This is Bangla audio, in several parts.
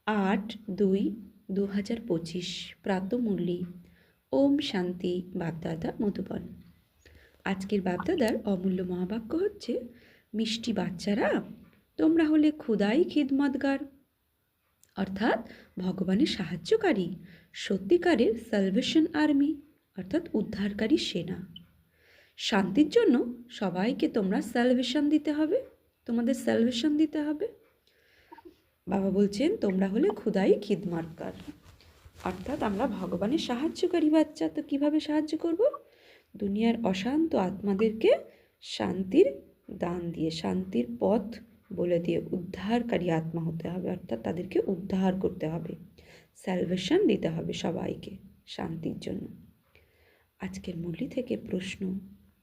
8/2/2025 প্রাতঃমুরলি। ওম শান্তি। বাপদাদা মধুবন। আজকের বাপদাদার অমূল্য মহাবাক্য হচ্ছে, মিষ্টি বাচ্চারা, তোমরা হলে খুদাই খিদমতগার, অর্থাৎ ভগবানের সাহায্যকারী, সত্যিকারের সালভেশন আর্মি, অর্থাৎ উদ্ধারকারী সেনা। শান্তির জন্য সবাইকে তোমরা সালভেশন দিতে হবে, তোমাদের সালভেশন দিতে হবে। বাবা বলছেন, তোমরা হলে খুদাই খিদমতগার, অর্থাৎ আমরা ভগবানের সাহায্যকারী বাচ্চা। তো কীভাবে সাহায্য করব? দুনিয়ার অশান্ত আত্মাদেরকে শান্তির দান দিয়ে, শান্তির পথ বলে দিয়ে উদ্ধারকারী আত্মা হতে হবে, অর্থাৎ তাদেরকে উদ্ধার করতে হবে, স্যালভেশন দিতে হবে সবাইকে শান্তির জন্য। আজকের মুরলি থেকে প্রশ্ন,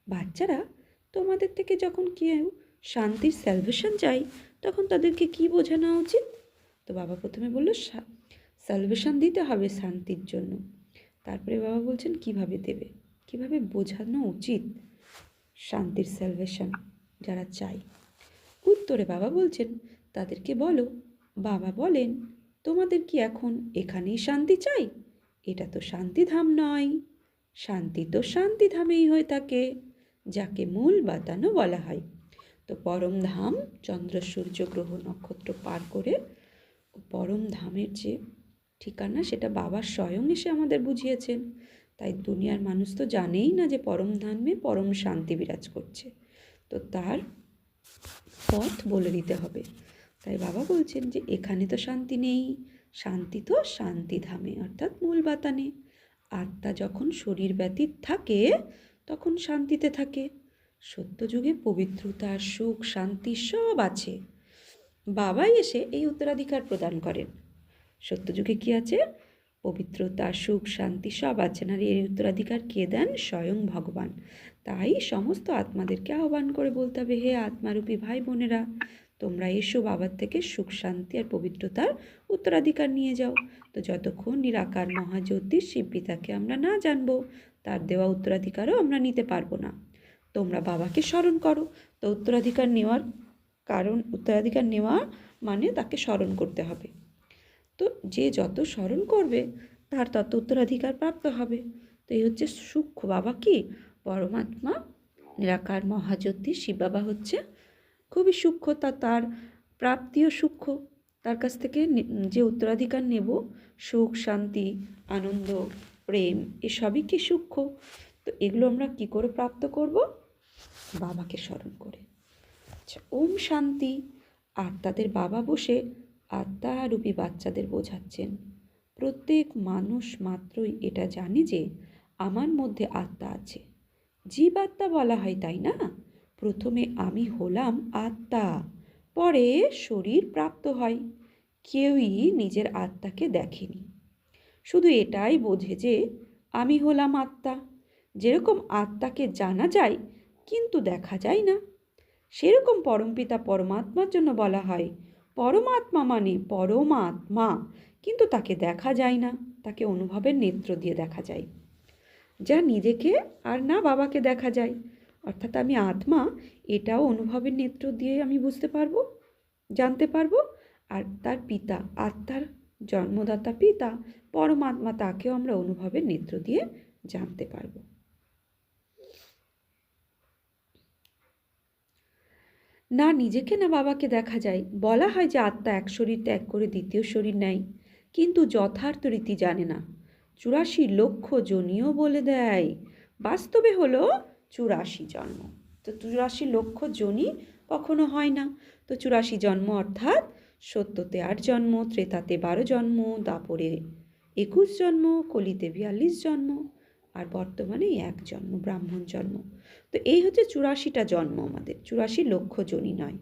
বাচ্চারা, তোমাদের থেকে যখন কেউ শান্তির স্যালভেশন চাই, তখন তাদেরকে কি বোঝানো উচিত? তো বাবা প্রথমে বলল স্যালভেশন দিতে হবে শান্তির জন্য। তারপরে বাবা বলছেন কিভাবে দেবে, কিভাবে বোঝানো উচিত শান্তির স্যালভেশন যারা চাই। উত্তরে বাবা বলছেন, তাদেরকে বলো, বাবা বলেন, তোমাদের কি এখন এখানেই শান্তি চাই? এটা তো শান্তিধাম নয়। শান্তি তো শান্তিধামেই হয়ে থাকে, যাকে মূল বাতানো বলা হয়। তো পরম ধাম চন্দ্র সূর্য গ্রহ নক্ষত্র পার করে পরম ধামের যে ঠিকানা, সেটা বাবা স্বয়ং এসে আমাদের বুঝিয়েছেন। তাই দুনিয়ার মানুষ তো জানেই না যে পরম ধামে পরম শান্তি বিরাজ করছে, তো তার পথ বলে দিতে হবে। তাই বাবা বলছেন যে এখানে তো শান্তি নেই, শান্তি তো শান্তিধামে, অর্থাৎ মূল বাতানে। আত্মা যখন শরীর ব্যতীত থাকে তখন শান্তিতে থাকে। সত্যযুগে পবিত্রতা, সুখ, শান্তি সব আছে। বাবাই এসে এই উত্তরাধিকার প্রদান করেন। সত্যযুগে কি আছে? পবিত্রতা, সুখ, শান্তি সব আছেন। আর এই উত্তরাধিকার কে দেন? স্বয়ং ভগবান। তাই সমস্ত আত্মাদেরকে আহ্বান করে বলতে হবে, হে আত্মারূপী ভাই বোনেরা, তোমরা এসো বাবার থেকে সুখ, শান্তি আর পবিত্রতার উত্তরাধিকার নিয়ে যাও। তো যতক্ষণ নিরাকার মহাজ্যোতি শিব পিতাকে আমরা না জানবো, তার দেওয়া উত্তরাধিকারও আমরা নিতে পারবো না। তোমরা বাবাকে স্মরণ করো। তো উত্তরাধিকার নেওয়া মানে তাকে স্মরণ করতে হবে। তো যে যত স্মরণ করবে তার তত উত্তরাধিকার প্রাপ্ত হবে। তো এই হচ্ছে সূক্ষ্ম বাবা, কি পরমাত্মা, নিরাকার মহাজ্যোতি শিব বাবা হচ্ছে খুবই সূক্ষ্ম, তার প্রাপ্তিও সূক্ষ্ম। তার কাছ থেকে যে উত্তরাধিকার নেব, সুখ, শান্তি, আনন্দ, প্রেম, এসবই কি সূক্ষ্ম। তো এগুলো আমরা কি করে প্রাপ্ত করব? বাবাকে স্মরণ করে। আচ্ছা, ওম শান্তি। আর তাদের বাবা বসে আত্মারূপী বাচ্চাদের বোঝাচ্ছেন, প্রত্যেক মানুষ মাত্রই এটা জানে যে আমার মধ্যে আত্মা আছে। জীবাত্মা বলা হয়, তাই না? প্রথমে আমি হলাম আত্মা, পরে শরীর প্রাপ্ত হয়। কেউই নিজের আত্মাকে দেখেনি, শুধু এটাই বোঝে যে আমি হলাম আত্মা। যেরকম আত্মাকে জানা যায় কিন্তু দেখা যায় না, সেরকম পরমপিতা পরমাত্মার জন্য বলা হয় পরমাত্মা মানে পরমাত্মা, কিন্তু তাকে দেখা যায় না, তাকে অনুভবের নেত্র দিয়ে দেখা যায়। যা নিজেকে আর না বাবাকে দেখা যায়, অর্থাৎ আমি আত্মা, এটাও অনুভবের নেত্র দিয়ে আমি বুঝতে পারবো, জানতে পারবো। আর তার পিতা, আত্মার জন্মদাতা পিতা পরমাত্মা, তাকেও আমরা অনুভবের নেত্র দিয়ে জানতে পারবো। না নিজেকে না বাবাকে দেখা যায়। বলা হয় যে আত্মা এক শরীর ত্যাগ করে দ্বিতীয় শরীর নেয়, কিন্তু যথার্থ রীতি জানে না। 84 লক্ষ জনিও বলে দেয়, বাস্তবে হলো 84 জন্ম। তো 84 লক্ষ জনি কখনো হয় না। তো 84 জন্ম অর্থাৎ সত্যতে 8 জন্ম, ত্রেতাতে 12 জন্ম, দাপরে 21 জন্ম, কলিতে 42 জন্ম, আর বর্তমানে 1 জন্ম, ব্রাহ্মণ জন্ম। তো এই হচ্ছে 84টা জন্ম আমাদের, 84 লক্ষ জনি নয়।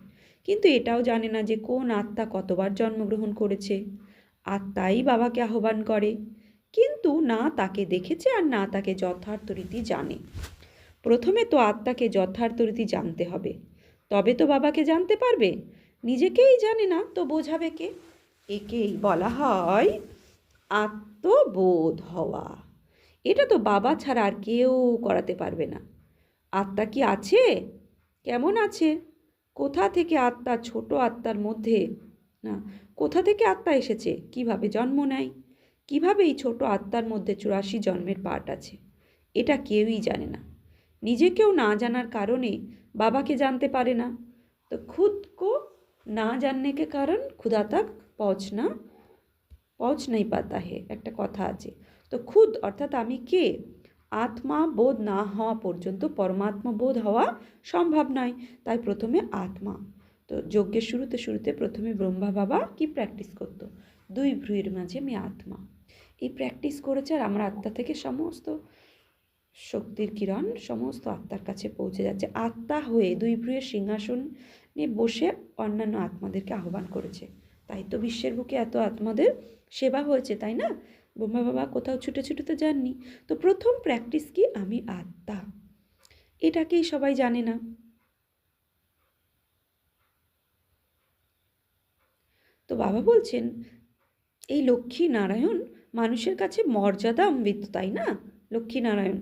কিন্তু এটাও জানে না যে কোন আত্মা কতবার জন্মগ্রহণ করেছে। আত্মাই বাবাকে আহ্বান করে, কিন্তু না তাকে দেখেছে আর না তাকে যথার্থ রীতি জানে। প্রথমে তো আত্মাকে যথার্থ রীতি জানতে হবে, তবে তো বাবাকে জানতে পারবে। নিজেকেই জানে না তো বোঝাবে কে? একেই বলা হয় আত্মবোধ হওয়া। এটা তো বাবা ছাড়া আর কেউ করাতে পারবে না। আত্মা কি আছে? কেমন আছে? কোথা থেকে আত্মা ছোট আত্মার মধ্যে না, কোথা থেকে আত্মা এসেছে, কিভাবে জন্ম নেয়, কিভাবে এই ছোট আত্মার মধ্যে 84 জন্মের পাঠ আছে, এটা কেউই জানে না। নিজেকেও না জানার কারণে বাবাকে জানতে পারে না। তো খুদ কো না জাননে কে কারণ খুদা তক পৌঁছ নাই পাতা হে, একটা কথা আছে। তো খুদ অর্থাৎ আমি কে, আত্মা বোধ না হওয়া পর্যন্ত পরমাত্মা বোধ হওয়া সম্ভব নয়। তাই প্রথমে আত্মা। তো যজ্ঞের শুরুতে প্রথমে ব্রহ্মা বাবা কি প্র্যাকটিস করতো, দুই ভ্রুয়ের মাঝে আমি আত্মা, এই প্র্যাকটিস করেছে। আর আমার আত্মা থেকে সমস্ত শক্তির কিরণ সমস্ত আত্মার কাছে পৌঁছে যাচ্ছে। আত্মা হয়ে দুই ভ্রুয়ের সিংহাসনে বসে অন্যান্য আত্মাদেরকে আহ্বান করেছে। তাই তো বিশ্বের বুকে এত আত্মাদের সেবা হয়েছে, তাই না? ব্রহ্মা বাবা কোথাও ছুটে ছুটে তো যাননি। তো প্রথম প্র্যাকটিস কি, আমি আত্মা, এটাকেই সবাই জানে না। তো বাবা বলছেন এই লক্ষ্মী নারায়ণ মানুষের কাছে মর্যাদান্বিত, তাই না? লক্ষ্মী নারায়ণ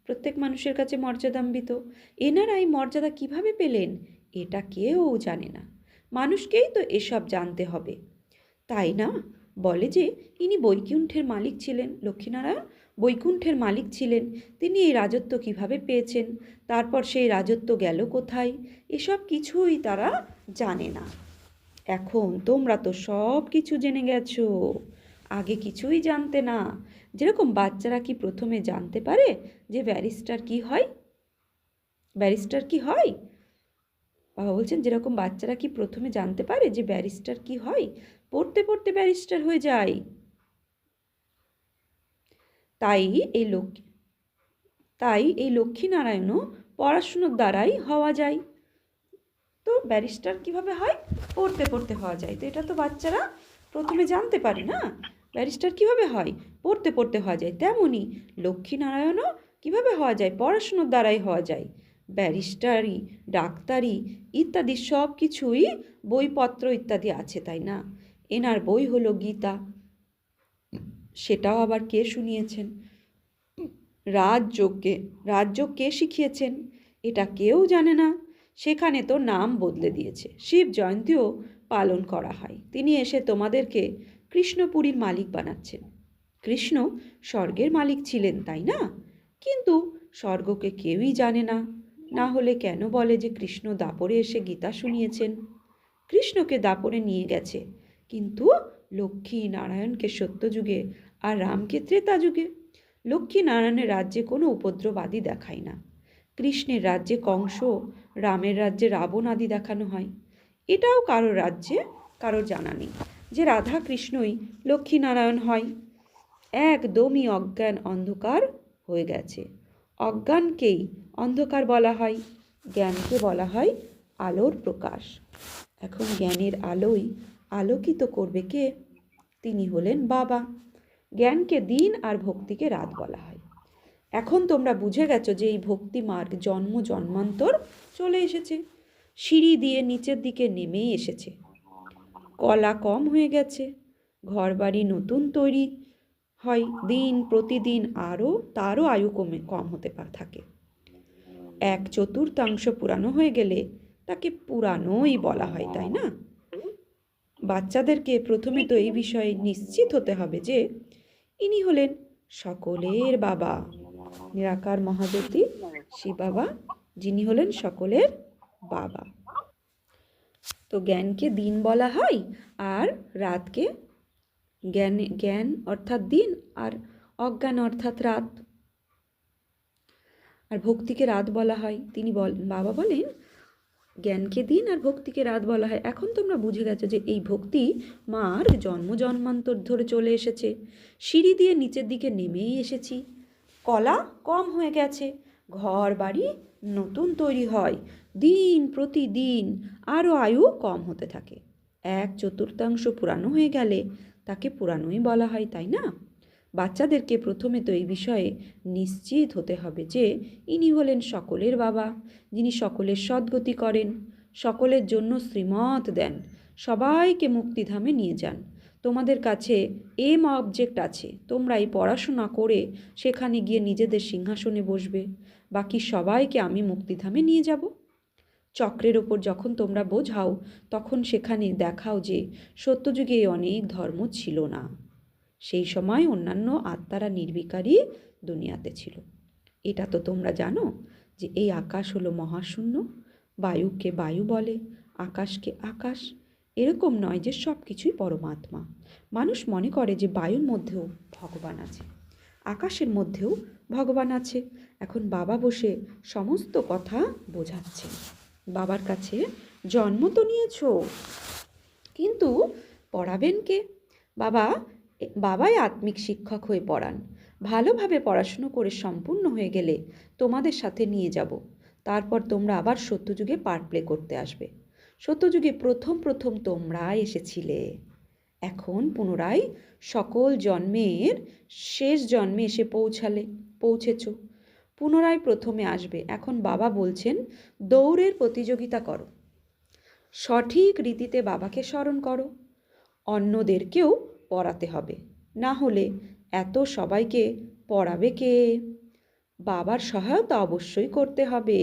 প্রত্যেক মানুষের কাছে মর্যাদান্বিত। এনারা এই মর্যাদা কিভাবে পেলেন এটা কেউ জানে না। মানুষকেই তো এসব জানতে হবে, তাই না? বলে যে ইনি বৈকুণ্ঠের মালিক ছিলেন, লক্ষ্মীনারায়ণ বৈকুণ্ঠের মালিক ছিলেন। তিনি এই রাজত্ব কিভাবে পেয়েছেন, তারপর সেই রাজত্ব গেল কোথায়, এসব কিছুই তারা জানে না। এখন তোমরা তো সব কিছু জেনে গেছো, আগে কিছুই জানতে না। যেরকম বাচ্চারা কি প্রথমে জানতে পারে যে ব্যারিস্টার কি হয়, ব্যারিস্টার কি হয়? বাবা বলছেন যেরকম বাচ্চারা কি প্রথমে জানতে পারে যে ব্যারিস্টার কি হয়, পড়তে পড়তে ব্যারিস্টার হয়ে যায়। তাই এই লক্ষ্মীনারায়ণও পড়াশুনোর দ্বারাই হওয়া যায়। তো ব্যারিস্টার কিভাবে হয়, পড়তে পড়তে হওয়া যায়। তো এটা তো বাচ্চারা প্রথমে জানতে পারে না, ব্যারিস্টার কিভাবে হয়, পড়তে পড়তে হওয়া যায়। তেমনই লক্ষ্মীনারায়ণও কিভাবে হওয়া যায়, পড়াশুনোর দ্বারাই হওয়া যায়। ব্যারিস্টারি, ডাক্তারি ইত্যাদি সব কিছুই বইপত্র ইত্যাদি আছে, তাই না? এনার বই হলো গীতা, সেটাও আবার কে শুনিয়েছেন, রাজযোগ কে শিখিয়েছেন এটা কেউ জানে না। সেখানে তো নাম বদলে দিয়েছে, শিব জয়ন্তীও পালন করা হয়। তিনি এসে তোমাদেরকে কৃষ্ণপুরীর মালিক বানাচ্ছেন। কৃষ্ণ স্বর্গের মালিক ছিলেন, তাই না? কিন্তু স্বর্গকে কেউই জানে না। না হলে কেন বলে যে কৃষ্ণ দাপরে এসে গীতা শুনিয়েছেন? কৃষ্ণকে দাপরে নিয়ে গেছে, কিন্তু লক্ষ্মী নারায়ণকে সত্যযুগে আর রামকে ত্রেতা যুগে। লক্ষ্মী নারায়ণের রাজ্যে কোনো উপদ্রব আদি দেখায় না। কৃষ্ণের রাজ্যে কংস, রামের রাজ্যে রাবণ আদি দেখানো হয়। এটাও কারোর রাজ্যে কারোর জানা নেই যে রাধা কৃষ্ণই লক্ষ্মীনারায়ণ হয়। একদমই অজ্ঞান অন্ধকার হয়ে গেছে। অজ্ঞানকেই অন্ধকার বলা হয়, জ্ঞানকে বলা হয় আলোর প্রকাশ। এখন জ্ঞানের আলোই আলোকিত করবে কে? তিনি হলেন বাবা। জ্ঞানকে দিন আর ভক্তিকে রাত বলা হয়। এখন তোমরা বুঝে গেছো যে এই ভক্তি মার্গ জন্ম জন্মান্তর চলে এসেছে, সিঁড়ি দিয়ে নিচের দিকে নেমেই এসেছে। কলা কম হয়ে গেছে, ঘরবাড়ি নতুন তৈরি হয়, দিন প্রতিদিন তারও আয়ু কম হতে থাকে। 1/4 পুরানো হয়ে গেলে তাকে পুরানোই বলা হয়, তাই না? বাচ্চাদেরকে প্রথমে তো এই বিষয়ে নিশ্চিত হতে হবে যে ইনি হলেন সকলের বাবা, নিরাকার মহাজ্যোতি শিব বাবা, যিনি হলেন সকলের বাবা। তো জ্ঞানকে দিন বলা হয় আর রাতকে জ্ঞান অর্থাৎ দিন আর অজ্ঞান অর্থাৎ রাত। আর ভক্তিকে রাত বলা হয়। বাবা বলেন জ্ঞানকে দিন আর ভক্তিকে রাত বলা হয়। এখন তোমরা বুঝে গেছো যে এই ভক্তি মার জন্ম জন্মান্তর ধরে চলে এসেছে, সিঁড়ি দিয়ে নিচের দিকে নেমেই এসেছি। কলা কম হয়ে গেছে, ঘর বাড়ি নতুন তৈরি হয়, দিন প্রতিদিন আরও আয়ু কম হতে থাকে। 1/4 পুরানো হয়ে গেলে তাকে পুরানোই বলা হয়, তাই না? বাচ্চাদেরকে প্রথমে তো এই বিষয়ে নিশ্চিত হতে হবে যে ইনি হলেন সকলের বাবা, যিনি সকলের সদ্গতি করেন, সকলের জন্য শ্রীমত দেন, সবাইকে মুক্তিধামে নিয়ে যান। তোমাদের কাছে অবজেক্ট আছে, তোমরা এই পড়াশোনা করে সেখানে গিয়ে নিজেদের সিংহাসনে বসবে, বাকি সবাইকে আমি মুক্তিধামে নিয়ে যাব। চক্রের ওপর যখন তোমরা বোঝাও তখন সেখানে দেখাও যে সত্যযুগে অনেক ধর্ম ছিল না, সেই সময় অন্যান্য আত্মারা নির্বিকারই দুনিয়াতে ছিল। এটা তো তোমরা জানো যে এই আকাশ হলো মহাশূন্য, বায়ুকে বায়ু বলে, আকাশকে আকাশ। এরকম নয় যে সব কিছুই পরমাত্মা। মানুষ মনে করে যে বায়ুর মধ্যেও ভগবান আছে, আকাশের মধ্যেও ভগবান আছে। এখন বাবা বসে সমস্ত কথা বোঝাচ্ছেন। বাবার কাছে জন্ম তো নিয়েছো, কিন্তু পড়াবেন কে? বাবা বাবাই আত্মিক শিক্ষক হয়ে পড়ান। ভালোভাবে পড়াশুনো করে সম্পূর্ণ হয়ে গেলে তোমাদের সাথে নিয়ে যাব। তারপর তোমরা আবার সত্যযুগে পার্ট প্লে করতে আসবে। সত্যযুগে প্রথম প্রথম তোমরা এসেছিলে, এখন পুনরায় সকল জন্মের শেষ জন্মে এসে পৌঁছেছ। পুনরায় প্রথমে আসবে। এখন বাবা বলছেন দৌড়ের প্রতিযোগিতা করো, সঠিক রীতিতে বাবাকে স্মরণ করো, অন্যদেরকেও পড়াতে হবে, না হলে এত সবাইকে পড়াবে কে? বাবার সহায়তা অবশ্যই করতে হবে।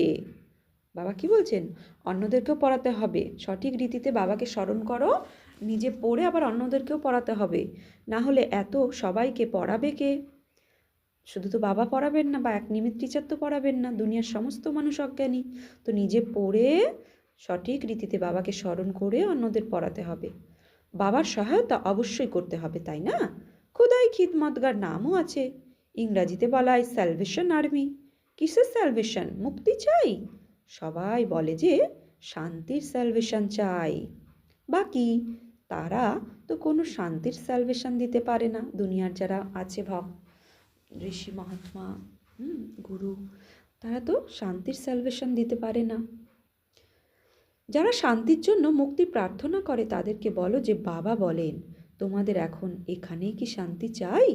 বাবা কি বলছেন? অন্যদেরকেও পড়াতে হবে, সঠিক রীতিতে বাবাকে স্মরণ করো, নিজে পড়ে আবার অন্যদেরকেও পড়াতে হবে, না হলে এত সবাইকে পড়াবে কে? শুধু তো বাবা পড়াবেন না, বা এক নিমিত টিচার তো পড়াবেন না, দুনিয়ার সমস্ত মানুষ অজ্ঞানী। তো নিজে পড়ে সঠিক রীতিতে বাবাকে স্মরণ করে অন্যদের পড়াতে হবে। বাবার সহায়তা অবশ্যই করতে হবে, তাই না? খোদাই খিদমতগার নামও আছে, ইংরাজিতে বলা হয় স্যালভেশন আর্মি। কিসের স্যালভেশন? মুক্তি চাই? সবাই বলে যে শান্তির স্যালভেশন চাই। বাকি তারা তো কোনো শান্তির স্যালভেশন দিতে পারে না। দুনিয়ার যারা আছে ঋষি মহাত্মা, গুরু, তারা তো শান্তির স্যালভেশন দিতে পারে না। যারা শান্তির জন্য মুক্তি প্রার্থনা করে তাদেরকে বলো যে বাবা বলেন তোমাদের এখন এখানেই কি শান্তি চাই?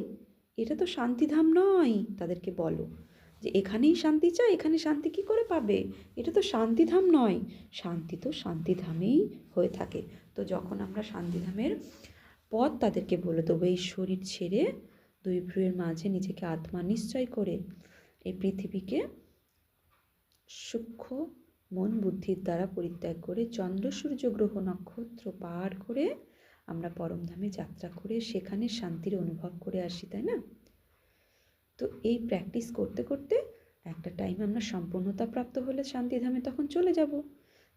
এটা তো শান্তিধাম নয়। তাদেরকে বলো যে এখানেই শান্তি চাই, এখানে শান্তি কি করে পাবে? এটা তো শান্তিধাম নয়। শান্তি তো শান্তিধামেই হয়ে থাকে। তো যখন আমরা শান্তিধামের পথ তাদেরকে বলে দেবো, এই শরীর ছেড়ে দুই ভ্রুয়ের মাঝে নিজেকে আত্মা নিশ্চয় করে এই পৃথিবীকে সূক্ষ্ম মন বুদ্ধির দ্বারা পরিত্যাগ করে চন্দ্র সূর্য গ্রহ নক্ষত্র পার করে আমরা পরমধামে যাত্রা করে সেখানে শান্তির অনুভব করে আসি, তাই না? তো এই প্র্যাকটিস করতে করতে একটা টাইম আমরা সম্পূর্ণতা প্রাপ্ত হলে শান্তিধামে তখন চলে যাব।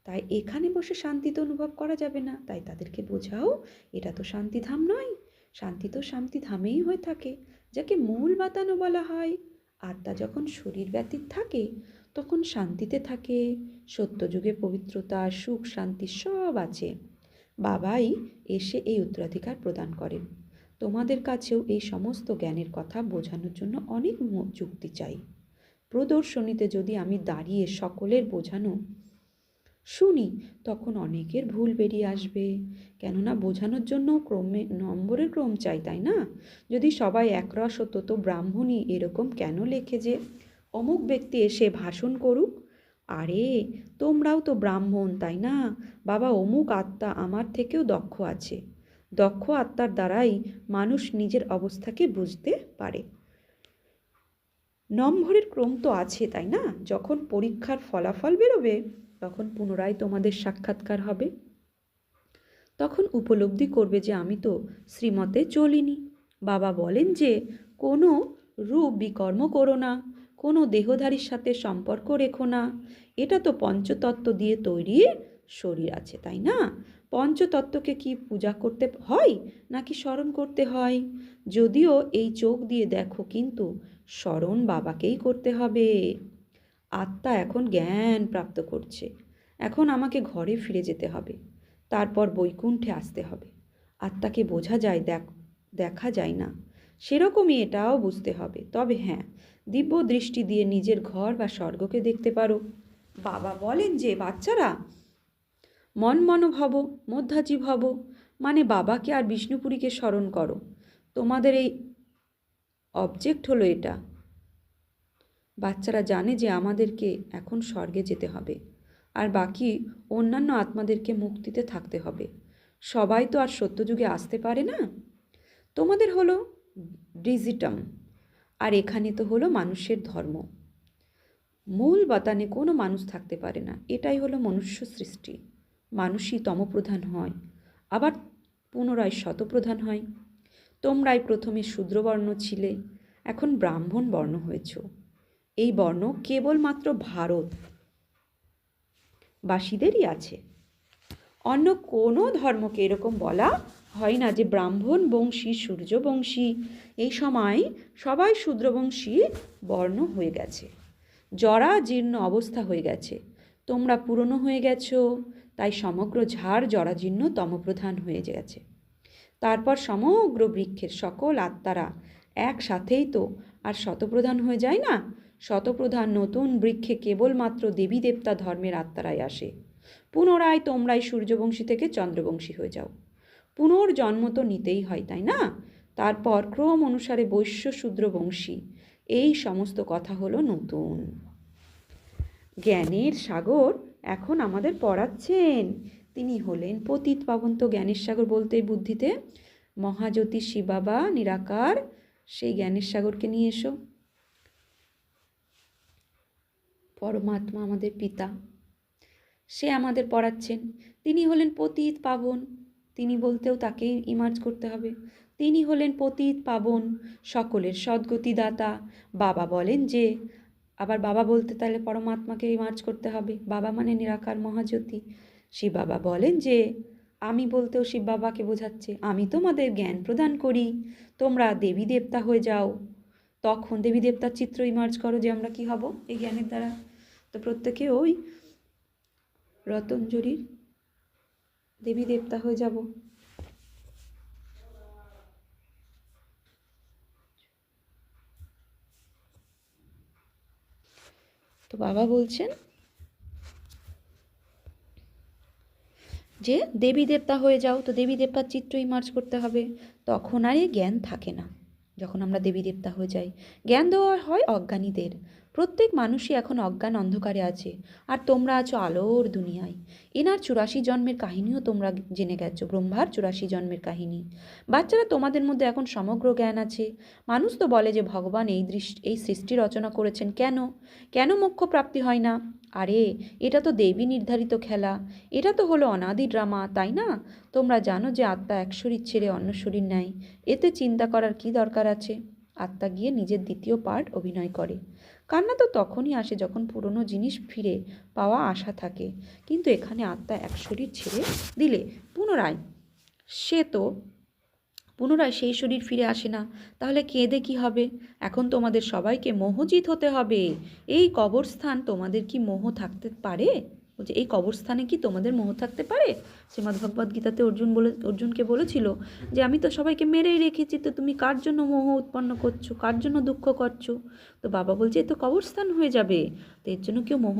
তাই এখানে বসে শান্তি তো অনুভব করা যাবে না। তাই তাদেরকে বোঝাও এটা তো শান্তিধাম নয়, শান্তি তো শান্তিধামেই হয়ে থাকে, যাকে মূল বাতানো বলা হয়। আত্মা যখন শরীর ব্যতীত থাকে তখন শান্তিতে থাকে। সত্যযুগে পবিত্রতা, সুখ, শান্তি সব আছে। বাবাই এসে এই উত্তরাধিকার প্রদান করেন। তোমাদের কাছেও এই সমস্ত জ্ঞানের কথা বোঝানোর জন্য অনেক যুক্তি চাই। প্রদর্শনীতে যদি আমি দাঁড়িয়ে সকলের বোঝানো শুনি তখন অনেকের ভুল বেরিয়ে আসবে, কেননা বোঝানোর জন্য ক্রমে নম্বরের ক্রম চাই, তাই না? যদি সবাই একরস হতো তো ব্রাহ্মণী এরকম কেন লেখে যে অমুক ব্যক্তি এসে ভাষণ করুক? আরে তোমরাও তো ব্রাহ্মণ, তাই না? বাবা অমুক আত্মা আমার থেকেও দক্ষ আছে। দক্ষ আত্মার দ্বারাই মানুষ নিজের অবস্থাকে বুঝতে পারে। নম্বরের ক্রম তো আছে, তাই না? যখন পরীক্ষার ফলাফল বেরোবে তখন পুনরায় তোমাদের সাক্ষাৎকার হবে। তখন উপলব্ধি করবে যে আমি তো শ্রীমতে চলিনি। বাবা বলেন যে কোনো রূপ বিকর্ম করো না, কোনো দেহধারীর সাথে সম্পর্ক রেখো না। এটা তো পঞ্চতত্ত্ব দিয়ে তৈরি শরীর আছে, তাই না? পঞ্চতত্ত্বকে কি পূজা করতে হয় নাকি স্মরণ করতে হয়? যদিও এই চোখ দিয়ে দেখো, কিন্তু স্মরণ বাবাকেই করতে হবে। আত্মা এখন জ্ঞান প্রাপ্ত করছে। এখন আমাকে ঘরে ফিরে যেতে হবে, তারপর বৈকুণ্ঠে আসতে হবে। আত্মাকে বোঝা যায়, দেখা যায় না, সেরকমই এটাও বুঝতে হবে। তবে হ্যাঁ, দিব্য দৃষ্টি দিয়ে নিজের ঘর বা স্বর্গকে দেখতে পারো। বাবা বলেন যে বাচ্চারা মনভব, মধ্যাজী ভব, মানে বাবাকে আর বিষ্ণুপুরীকে স্মরণ করো। তোমাদের এই অবজেক্ট হলো এটা। বাচ্চারা জানে যে আমাদেরকে এখন স্বর্গে যেতে হবে, আর বাকি অন্যান্য আত্মাদেরকে মুক্তিতে থাকতে হবে। সবাই তো আর সত্যযুগে আসতে পারে না। তোমাদের হলো ডিজিটাম, আর এখানে তো হলো মানুষের ধর্ম। মূল বাতানে কোনো মানুষ থাকতে পারে না, এটাই হলো মনুষ্য সৃষ্টি। মানুষই তমপ্রধান হয়, আবার পুনরায় শতপ্রধান হয়। তোমরাই প্রথমে শূদ্রবর্ণ ছিলে, এখন ব্রাহ্মণ বর্ণ হয়েছ। এই বর্ণ কেবলমাত্র ভারতবাসীদেরই আছে, অন্য কোনো ধর্মকে এরকম বলা হয় না যে ব্রাহ্মণ বংশী সূর্যবংশী। এই সময় সবাই শূদ্রবংশী বর্ণ হয়ে গেছে, জরা জীর্ণ অবস্থা হয়ে গেছে। তোমরা পুরনো হয়ে গেছো, তাই সমগ্র ঝাড় জরাজীর্ণ তমপ্রধান হয়ে গেছে। তারপর সমগ্র বৃক্ষের সকল আত্মারা একসাথেই তো আর শতপ্রধান হয়ে যায় না। শতপ্রধান নতুন বৃক্ষে কেবলমাত্র দেবী দেবতা ধর্মের আত্মারাই আসে। পুনরায় তোমরাই সূর্যবংশী থেকে চন্দ্রবংশী হয়ে যাও। পুনর্জন্ম তো নিতেই হয়, তাই না? তারপর ক্রম অনুসারে বৈশ্য শূদ্রবংশী, এই সমস্ত কথা হলো নতুন। জ্ঞানের সাগর এখন আমাদের পড়াচ্ছেন, তিনি হলেন পতিত পাবন। তো জ্ঞানের সাগর বলতে বুদ্ধিতে মহাজ্যোতি শিব বাবা নিরাকার, সেই জ্ঞানের সাগরকে নিয়ে এসো। পরমাত্মা আমাদের পিতা, সে আমাদের পড়াচ্ছেন। তিনি হলেন পতিত পাবন, তিনি বলতেও তাকেই ইমার্জ করতে হবে। তিনি হলেন পতিত পাবন, সকলের সদ্গতিদাতা। বাবা বলেন যে, আবার বাবা বলতে তাহলে পরমাত্মাকে ইমার্জ করতে হবে, বাবা মানে নিরাকার মহাজ্যোতি। শিব বাবা বলেন যে, আমি বলতেও শিব বাবাকে বোঝাচ্ছে, আমি তোমাদের জ্ঞান প্রদান করি, তোমরা দেবী দেবতা হয়ে যাও। তখন দেবী দেবতার চিত্র ইমার্জ করো যে আমরা কি হব এই জ্ঞানের দ্বারা। তো প্রত্যেকে ওই রতঞ্জরির দেবী দেবতা হয়ে যাব। তো বাবা বলছেন যে দেবী দেবতা হয়ে যাও। তো দেবী দেবতার চিত্র ইমার্জ করতে হবে, তখন আর এই জ্ঞান থাকে না। যখন আমরা দেবী দেবতা হয়ে যাই, জ্ঞান দেওয়া হয় অজ্ঞানীদের। প্রত্যেক মানুষই এখন অজ্ঞান অন্ধকারে আছে, আর তোমরা আছো আলোর দুনিয়ায়। এনার 84 জন্মের কাহিনীও তোমরা জেনে গেছো, ব্রহ্মার 84 জন্মের কাহিনী। বাচ্চারা, তোমাদের মধ্যে এখন সমগ্র জ্ঞান আছে। মানুষ তো বলে যে ভগবান এই সৃষ্টি রচনা করেছেন, কেন মোক্ষ প্রাপ্তি হয় না? আরে, এটা তো দেবী নির্ধারিত খেলা, এটা তো হলো অনাদি ড্রামা, তাই না? তোমরা জানো যে আত্মা এক শরীর ছেড়ে অন্য শরীর নেয়, এতে চিন্তা করার কি দরকার আছে? আত্মা গিয়ে নিজের দ্বিতীয় পার্ট অভিনয় করে। কান্না তো তখনই আসে যখন পুরনো জিনিস ফিরে পাওয়া আশা থাকে, কিন্তু এখানে আত্মা এক শরীর ছেড়ে দিলে পুনরায় সেই শরীর ফিরে আসে না। তাহলে কেঁদে কি হবে? এখন তোমাদের সবাইকে মোহজিত হতে হবে। এই কবরস্থান তোমাদের কি মোহ থাকতে পারে? বলছে, এই কবরস্থানে কি তোমাদের মোহ থাকতে পারে? শ্রীমদ্ভগবদ্গীতাতে অর্জুনকে বলেছিল যে আমি তো সবাইকে মেরেই রেখেছি, তো তুমি কার জন্য মোহ উৎপন্ন করছো, কার জন্য দুঃখ করছো? তো বাবা বলছে, এ তো কবরস্থান হয়ে যাবে, তো এর জন্য কেউ মোহ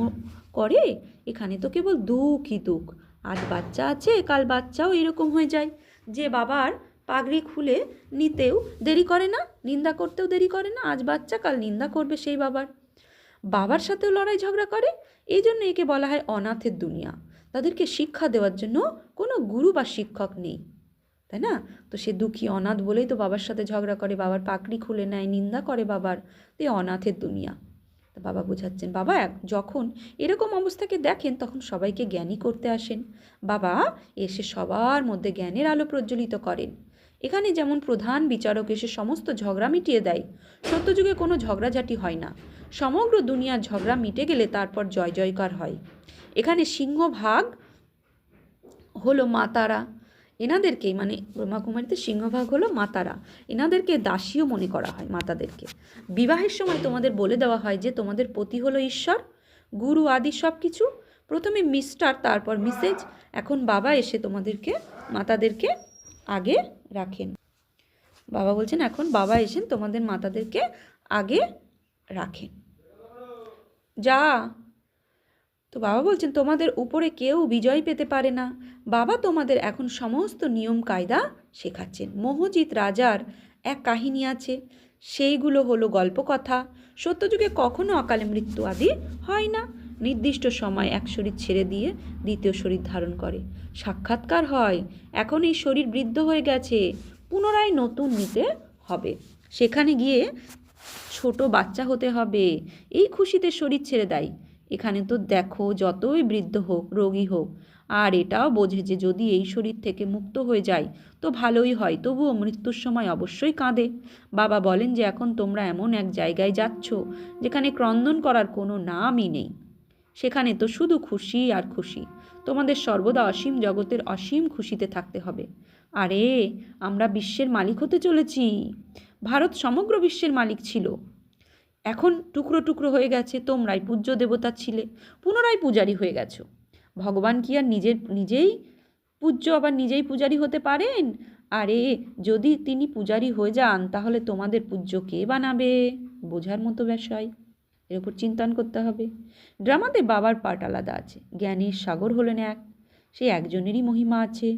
করে? এখানে তো কেবল দুঃখই দুঃখ। আজ বাচ্চা আছে, কাল বাচ্চাও এরকম হয়ে যায়, যে বাবার পাগড়ি খুলে নিতেও দেরি করে না, নিন্দা করতেও দেরি করে না। আজ বাচ্চা, কাল নিন্দা করবে সেই বাবার সাথেও লড়াই ঝগড়া করে। এই জন্য একে বলা হয় অনাথের দুনিয়া। তাদেরকে শিক্ষা দেওয়ার জন্য কোনো গুরু বা শিক্ষক নেই, তাই না? তো সে দুঃখী অনাথ বলেই তো বাবার সাথে ঝগড়া করে, বাবার পাগড়ি খুলে নেয়, নিন্দা করে বাবার। তো অনাথের দুনিয়া। তো বাবা বোঝাচ্ছেন, বাবা যখন এরকম অবস্থাকে দেখেন তখন সবাইকে জ্ঞানী করতে আসেন। বাবা এসে সবার মধ্যে জ্ঞানের আলো প্রজ্বলিত করেন। এখানে যেমন প্রধান বিচারক এসে সমস্ত ঝগড়া মিটিয়ে দেয়, সত্যযুগে কোনো ঝগড়াঝাটি হয় না। সমগ্র দুনিয়ার ঝগড়া মিটে গেলে তারপর জয় জয়কার হয়। এখানে সিংহভাগ হলো মাতারা, এনাদেরকেই মানে ব্রহ্মাকুমারীতে সিংহভাগ হলো মাতারা, এনাদেরকে দাসীও মনে করা হয় মাতাদেরকে। বিবাহের সময় তোমাদের বলে দেওয়া হয় যে তোমাদের পতি হলো ঈশ্বর, গুরু আদি সব কিছু। প্রথমে মিস্টার, তারপর মিসেজ। এখন বাবা এসে তোমাদেরকে মাতাদেরকে আগে রাখেন। বাবা বলছেন এখন বাবা এসেন তোমাদের মাতাদেরকে আগে রাখেন। যা, তো বাবা বলছেন তোমাদের উপরে কেউ বিজয় পেতে পারে না। বাবা তোমাদের এখন সমস্ত নিয়ম কায়দা শেখাচ্ছেন। মোহজিৎ রাজার এক কাহিনী আছে, সেইগুলো হলো গল্পকথা। সত্যযুগে কখনো অকালে মৃত্যু আদি হয় না। নির্দিষ্ট সময় এক শরীর ছেড়ে দিয়ে দ্বিতীয় শরীর ধারণ করে সাক্ষাৎকার হয়। এখন এই শরীর বৃদ্ধ হয়ে গেছে, পুনরায় নতুন নিতে হবে। সেখানে গিয়ে ছোট বাচ্চা হতে হবে, এই খুশিতে শরীর ছেড়ে দেয়। এখানে তো দেখো যতই বৃদ্ধ হোক, রোগী হোক, আর এটাও বোঝে যে যদি এই শরীর থেকে মুক্ত হয়ে যায় তো ভালোই হয়, তবুও মৃত্যুর সময় অবশ্যই কাঁদে। বাবা বলেন যে এখন তোমরা এমন এক জায়গায় যাচ্ছ যেখানে ক্রন্দন করার কোনো নামই নেই, সেখানে তো শুধু খুশি আর খুশি। তোমাদের সর্বদা অসীম জগতের অসীম খুশিতে থাকতে হবে। আরে আমরা বিশ্বের মালিক হতে চলেছি। ভারত সমগ্র বিশ্বের মালিক ছিল, এখন টুকরো টুকরো হয়ে গেছে। তোমরাই পূজ্য দেবতা ছিলে, পুনরায় পূজারী হয়ে গেছো। ভগবান কি আর নিজেই পূজ্য আবার নিজেই পূজারী হতে পারেন? আরে যদি তিনি পূজারী হয়ে যান তাহলে তোমাদের পূজ্য কে বানাবে? বোঝার মতো বিষয়, এর উপর চিন্তন করতে হবে। ড্রামাতে বাবার পার্ট আলাদা আছে। জ্ঞানের সাগর হলেন এক, সেই একজনেরই মহিমা আছে।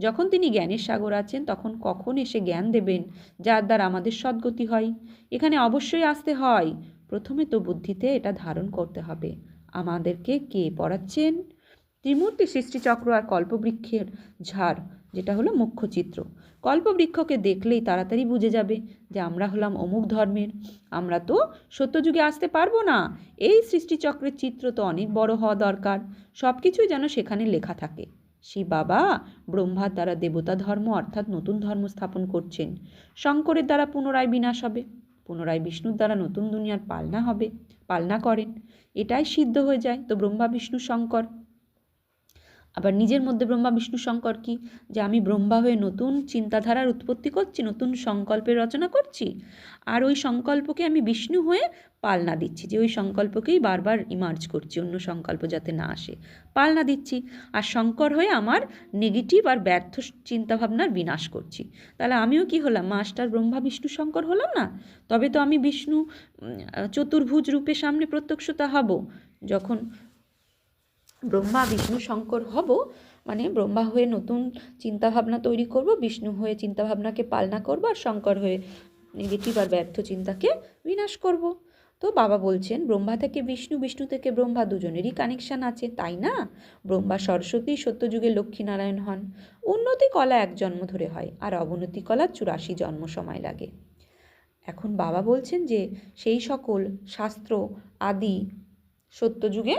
যখন তিনি জ্ঞানের সাগর আছেন তখন কখন এসে জ্ঞান দেবেন যার দ্বারা আমাদের সদ্গতি হয়? এখানে অবশ্যই আসতে হয়। প্রথমে তো বুদ্ধিতে এটা ধারণ করতে হবে। আমাদেরকে কে পড়াচ্ছেন? ত্রিমূর্তি সৃষ্টিচক্র আর কল্পবৃক্ষের ঝাড়, যেটা হলো মুখ্য চিত্র। কল্পবৃক্ষকে দেখলেই তাড়াতাড়ি বুঝে যাবে যে আমরা হলাম অমুক ধর্মের। আমরা তো সত্যযুগে আসতে পারবো না। এই সৃষ্টিচক্রের চিত্র তো অনেক বড় হওয়া দরকার, সব কিছুই যেন সেখানে লেখা থাকে। শিব বাবা ব্রহ্মার দ্বারা দেবতা ধর্ম অর্থাৎ নতুন ধর্ম স্থাপন করছেন। শঙ্করের দ্বারা পুনরায় বিনাশ হবে, পুনরায় বিষ্ণুর দ্বারা নতুন দুনিয়ার পালনা করেন। এটাই সিদ্ধ হয়ে যায় তো ব্রহ্মা বিষ্ণু শঙ্কর। আবার নিজের মধ্যে ব্রহ্মা বিষ্ণু শঙ্কর কি, যে আমি ব্রহ্মা হয়ে নতুন চিন্তাধারার উৎপত্তি করছি, নতুন সংকল্পের রচনা করছি, আর ওই সংকল্পকে আমি বিষ্ণু হয়ে পালনা দিচ্ছি, যে ওই সংকল্পকেই বারবার ইমার্জ করছি, অন্য সংকল্প যাতে না আসে পালনা দিচ্ছি। আর শঙ্কর হয়ে আমার নেগেটিভ আর ব্যর্থ চিন্তাভাবনার বিনাশ করছি। তাহলে আমিও কি হলাম? মাস্টার ব্রহ্মা বিষ্ণু শঙ্কর হলাম না? তবে তো আমি বিষ্ণু চতুর্ভুজ রূপে সামনে প্রত্যক্ষতা হব। যখন ব্রহ্মা বিষ্ণু শঙ্কর হব, মানে ব্রহ্মা হয়ে নতুন চিন্তাভাবনা তৈরি করব, বিষ্ণু হয়ে চিন্তাভাবনাকে পালনা করব, আর শঙ্কর হয়ে নেগেটিভ আর ব্যর্থ চিন্তাকে বিনাশ করব। তো বাবা বলছেন ব্রহ্মা থেকে বিষ্ণু, বিষ্ণু থেকে ব্রহ্মা, দুজনেরই কানেকশান আছে, তাই না? ব্রহ্মা সরস্বতী সত্যযুগে লক্ষ্মীনারায়ণ হন। উন্নতি কলা এক জন্ম ধরে হয়, আর অবনতি কলা 84 জন্ম সময় লাগে। এখন বাবা বলছেন যে সেই সকল শাস্ত্র আদি সত্যযুগে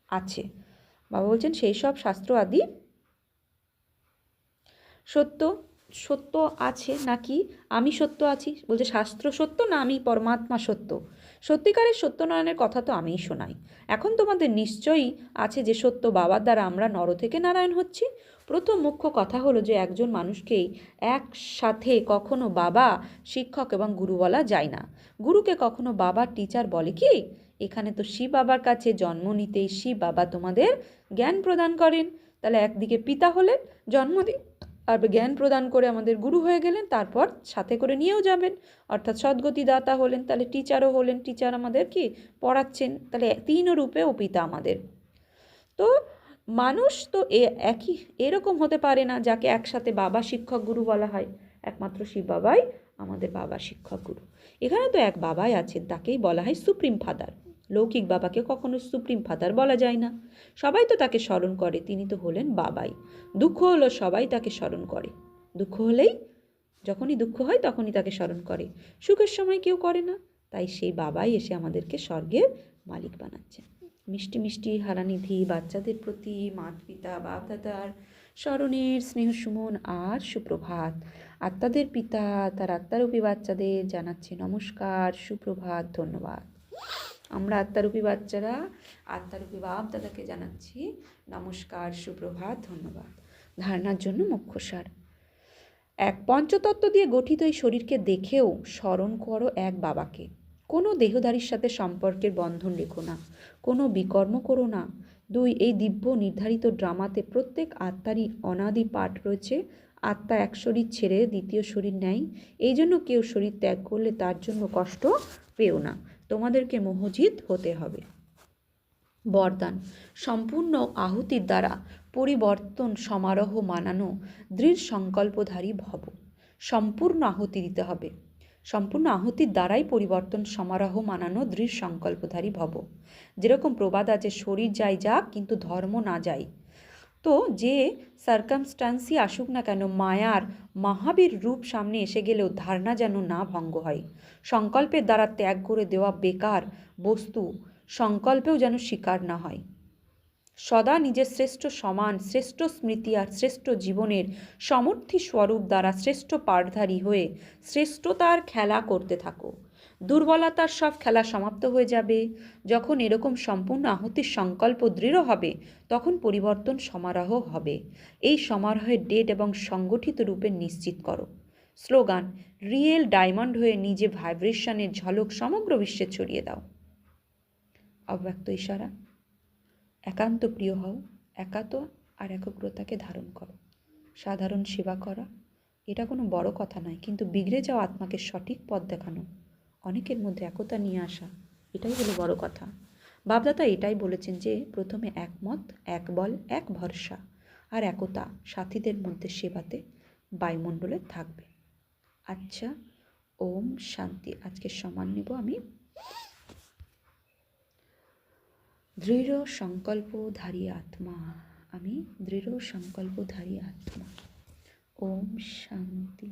আছে। বাবা বলছেন সেই সব শাস্ত্র আদি সত্য আছে নাকি আমি সত্য আছি? বলছে শাস্ত্র সত্য না আমি পরমাত্মা সত্য? সত্যিকারের সত্যনারায়ণের কথা তো আমিই শোনাই। এখন তোমাদের নিশ্চয়ই আছে যে সত্য বাবার দ্বারা আমরা নর থেকে নারায়ণ হচ্ছি। প্রথম মুখ্য কথা হলো যে একজন মানুষকেই একসাথে কখনো বাবা, শিক্ষক এবং গুরু বলা যায় না। গুরুকে কখনো বাবা, টিচার বলে কি? এখানে তো শিব বাবার কাছে জন্ম নিতেই শিব বাবা তোমাদের জ্ঞান প্রদান করেন। তাহলে একদিকে পিতা হলেন, জন্ম আর জ্ঞান প্রদান করে আমাদের গুরু হয়ে গেলেন, তারপর সাথে করে নিয়েও যাবেন, অর্থাৎ সদ্গতিদাতা হলেন। তাহলে টিচারও হলেন, টিচার আমাদের কি পড়াচ্ছেন, তাহলে তিন রূপে ও পিতা আমাদের। তো মানুষ তো একই এরকম হতে পারে না যাকে একসাথে বাবা, শিক্ষক, গুরু বলা হয়। একমাত্র শিব বাবাই আমাদের বাবা, শিক্ষক, গুরু। এখানে তো এক বাবাই আছেন, তাকেই বলা হয় সুপ্রিম ফাদার। লৌকিক বাবাকে কখনো সুপ্রিম ফাদার বলা যায় না। সবাই তো তাকে স্মরণ করে, তিনি তো হলেন বাবাই। দুঃখ হলো সবাই তাকে স্মরণ করে, দুঃখ হলেই, যখনই দুঃখ হয় তখনই তাকে স্মরণ করে, সুখের সময় কেউ করে না। তাই সেই বাবাই এসে আমাদেরকে স্বর্গের মালিক বানাচ্ছেন। মিষ্টি মিষ্টি হারানিধি বাচ্চাদের প্রতি মাতা পিতা বাপ দাদার স্মরণের স্নেহ সুমন আর সুপ্রভাত। আত্মাদের পিতা তার আত্মারূপী বাচ্চাদের জানাচ্ছে নমস্কার, সুপ্রভাত, ধন্যবাদ। আমরা আত্মারূপী বাচ্চারা আত্মারূপী বাপ দাদাকে জানাচ্ছি নমস্কার, সুপ্রভাত, ধন্যবাদ। ধারণার জন্য মুখ্যসার: এক পঞ্চতত্ত্ব দিয়ে গঠিত এই শরীরকে দেখেও স্মরণ করো এক বাবাকে। কোনো দেহধারীর সাথে সম্পর্কের বন্ধন রেখো না, কোনো বিকর্ম করো না। 2, এই দিব্য নির্ধারিত ড্রামাতে প্রত্যেক আত্মারই অনাদি পাঠ রয়েছে। আত্মা এক শরীর ছেড়ে দ্বিতীয় শরীর নেয়, এই জন্য কেউ শরীর ত্যাগ করলে তার জন্য কষ্ট পেও না, তোমাদেরকে মোহজিত হতে হবে। বরদান: সম্পূর্ণ আহুতির দ্বারা পরিবর্তন সমারোহ মানানো দৃঢ় সংকল্পধারী ভব। সম্পূর্ণ আহুতি দিতে হবে, সম্পূর্ণ আহুতির দ্বারাই পরিবর্তন সমারোহ মানানো দৃঢ় সংকল্পধারী ভব। যেরকম প্রবাদ আছে, শরীর যাই যাক কিন্তু ধর্ম না যায়। তো যে সার্কামস্টান্সই আসুক না কেন, মায়ার মহাবীর রূপ সামনে এসে গেলেও ধারণা যেন না ভঙ্গ হয়। সংকল্পের দ্বারা ত্যাগ করে দেওয়া বেকার বস্তু সংকল্পেও যেন স্বীকার না হয়। সদা নিজের শ্রেষ্ঠ সমান, শ্রেষ্ঠ স্মৃতি আর শ্রেষ্ঠ জীবনের সমর্থী স্বরূপ দ্বারা শ্রেষ্ঠ পাঠধারী হয়ে শ্রেষ্ঠতার খেলা করতে থাকো। দুর্বলতার সব খেলা সমাপ্ত হয়ে যাবে। যখন এরকম সম্পূর্ণ আহুতির সংকল্প দৃঢ় হবে, তখন পরিবর্তন সমারোহ হবে। এই সমারোহের ডেট এবং সংগঠিত রূপে নিশ্চিত করো। স্লোগান: রিয়েল ডায়মন্ড হয়ে নিজে ভাইব্রেশনের ঝলক সমগ্র বিশ্বে ছড়িয়ে দাও। অব্যক্ত ইশারা: একান্ত প্রিয় হও, একাত্ম আর একগ্রতাকে ধারণ করো। সাধারণ সেবা করা এটা কোনো বড় কথা নয়, কিন্তু বিগড়ে যাওয়া আত্মাকে সঠিক পথ দেখানো, অনেকের মধ্যে একতা নিয়ে আসা, এটাই হলো বড় কথা। বাপদাদা এটাই বলেছেন যে প্রথমে একমত, এক বল, এক ভরসা আর একতা সাথীদের মধ্যে সেবাতে বায়ুমণ্ডলে থাকবে। আচ্ছা, ওম শান্তি। আজকে সমান নেব আমি। দৃঢ় সংকল্পধারী আত্মা, আমি দৃঢ় সংকল্পধারী আত্মা। ওম শান্তি।